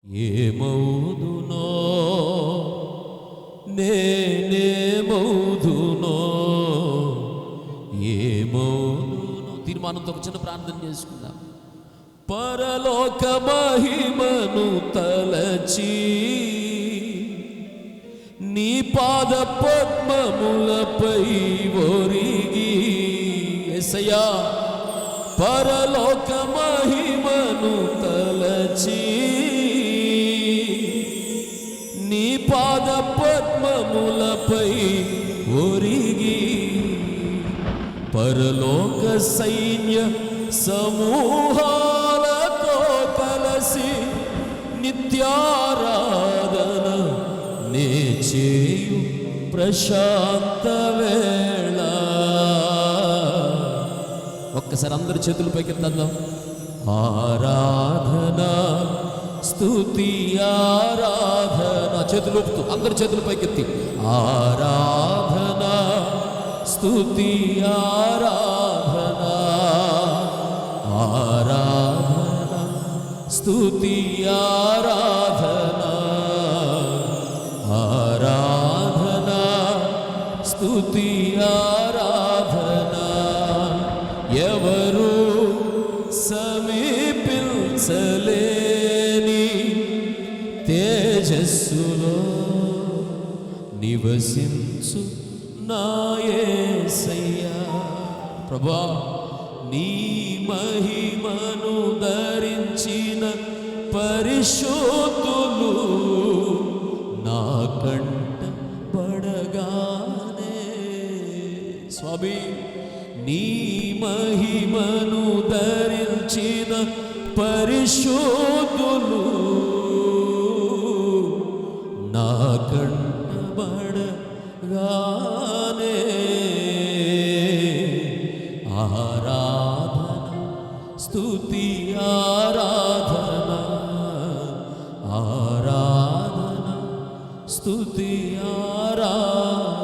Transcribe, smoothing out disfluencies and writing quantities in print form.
ఏమౌదునో నేనేమౌదునో ఏమౌదునో తీర్మానంతో ఒక చిన్న ప్రార్థన చేసుకుందాం. పరలోక మహిమను తలచి నీ పాద పద్మములపై ఒరిగి యేసయ్యా పరలోక మహిమను తలచి నీ పాద పద్మములపై ఒరిగి పరలోక సైన్య సమూహాలతో కలిసి నిత్యారాధన నే చేయు ప్రశాంత వేళ. ఒక్కసారి అందరి చేతులు పైకెత్తాం. ఆరాధన స్తుతి ఆరాధన చేతులు ఊపుతూ అందరి చేతులు పైకెత్తి ఆరాధన స్తుతి ఆరాధన ఆరాధన స్తుతి ఆరాధన ఆరాధన స్తుతి ఆరాధన. ఎవరు సమీపించలేని తేజస్సులో నివసించు నా యేసయ్యా. ప్రభువా నీ మహిమను ధరించిన పరిశుద్ధులు నా కంట పడగానే స్వామి నీ మహిమను ధరించిన పరిశుద్ధులు నా కంట పడగానే ఆరాధన స్తుతి ఆరాధన ఆరాధన స్తుతి ఆరాధన